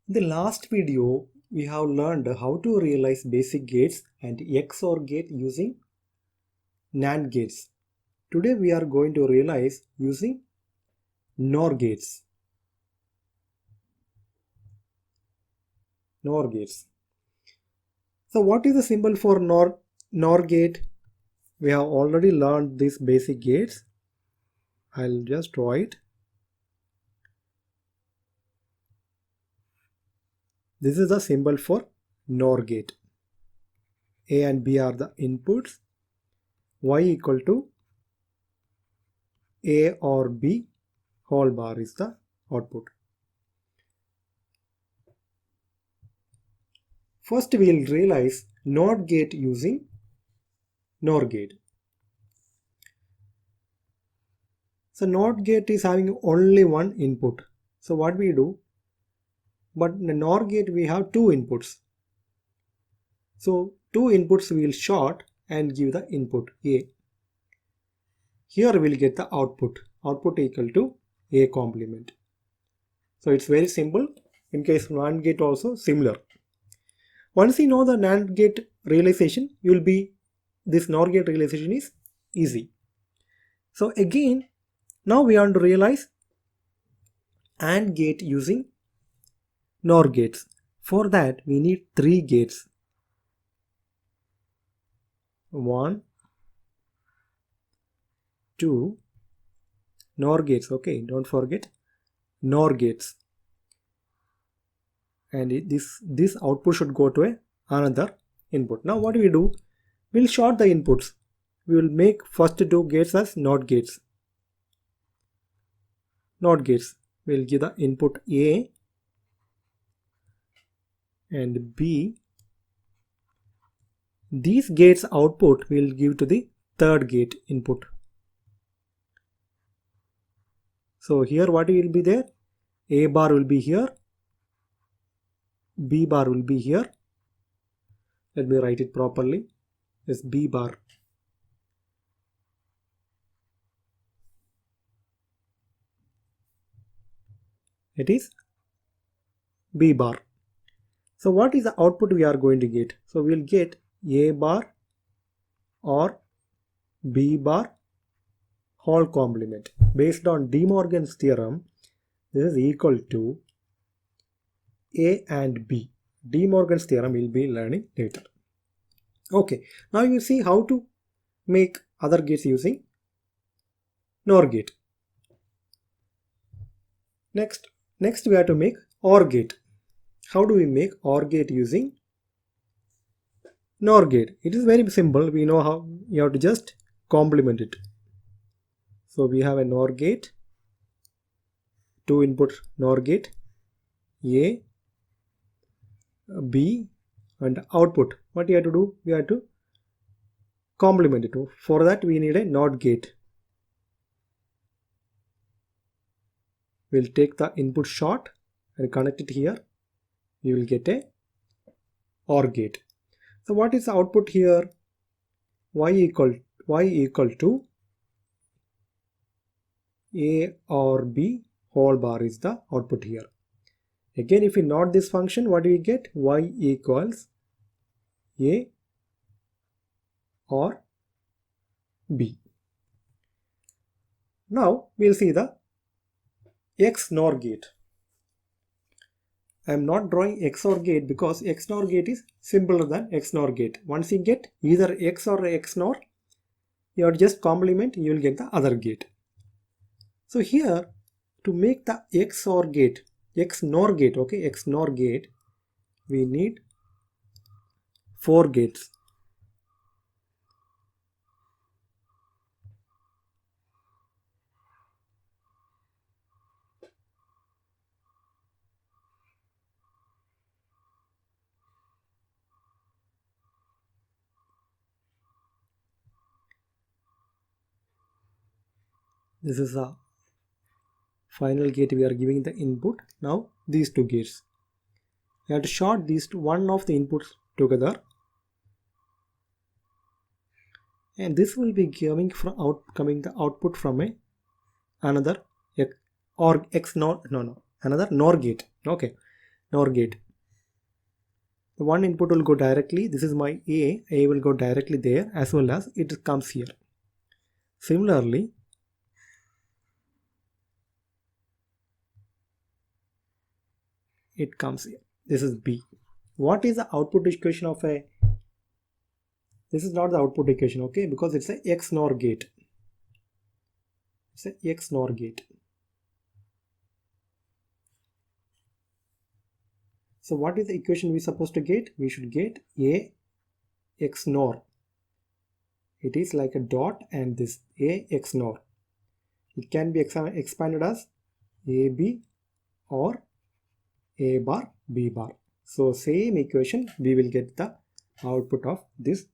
In the last video, we have learned how to realize basic gates and XOR gate using NAND gates. Today we are going to realize using NOR gates. NOR gates. So what is the symbol for NOR gate? We have already learned these basic gates. I'll just draw it. This is the symbol for NOR gate. A and B are the inputs. Y equal to A or B whole bar is the output. First we will realize NOT gate using NOR gate. So NOT gate is having only one input. So what we do? But in the NOR gate we have two inputs. So two inputs we will short and give the input A. Here we will get the output. Output equal to A complement. So it's very simple. In case of NAND gate also similar. Once you know the NAND gate realization, this NOR gate realization is easy. So again, now we want to realize AND gate using NOR gates. For that we need three gates. 1, 2 NOR gates. Okay, don't forget NOR gates. And this output should go to another input. Now what do? We'll short the inputs. We will make first two gates as NOT gates. NOT gates. We'll give the input A and B. These gates output will give to the third gate input. So here what will be there? A bar will be here. B bar will be here. Let me write it properly. It's B bar. It is B bar. So what is the output we are going to get? So we will get A bar or B bar whole complement. Based on De Morgan's theorem, this is equal to A and B. De Morgan's theorem will be learning later. Okay, now you see how to make other gates using NOR gate. Next we have to make OR gate. How do we make OR gate using NOR gate? It is very simple. We know how. You have to just complement it. So we have a NOR gate, two input NOR gate, A, B, and output. What you have to do? We have to complement it. For that we need a NOT gate. We'll take the input short and connect it here. You will get a OR gate. So what is the output here? Y equal to A or B whole bar is the output here. Again, if we NOT this function, what do we get? Y equals A or B. Now we'll see the XNOR gate. I am not drawing XOR gate because XNOR gate is simpler than XNOR gate. Once you get either X or XNOR, you have to just complement, you will get the other gate. So here, to make the XOR gate, XNOR gate, okay, XNOR gate, we need 4 gates. This is the final gate we are giving the input. Now these two gates. You have to short these two, one of the inputs together. And this will be coming the output from another or another NOR gate. Okay. NOR gate. The one input will go directly, this is my A will go directly there, as well as it comes here. Similarly, it comes here. This is B. What is the output equation of a, this is not the output equation, okay, because it's a XNOR gate. It's a XNOR gate. So what is the equation we supposed to get? We should get A XNOR. It is like a dot and this A XNOR. It can be expanded as AB or A bar B bar. So same equation, we will get the output of this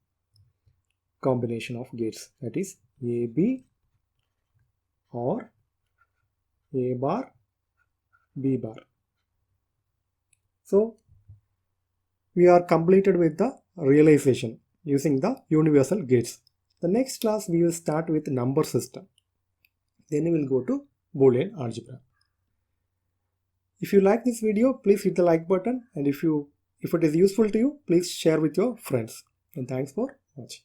combination of gates, that is AB or A bar B bar. So we are completed with the realization using the universal gates. The next class we will start with number system. Then we will go to Boolean algebra. If you like this video, please hit the like button, and if it is useful to you, please share with your friends. And thanks for watching.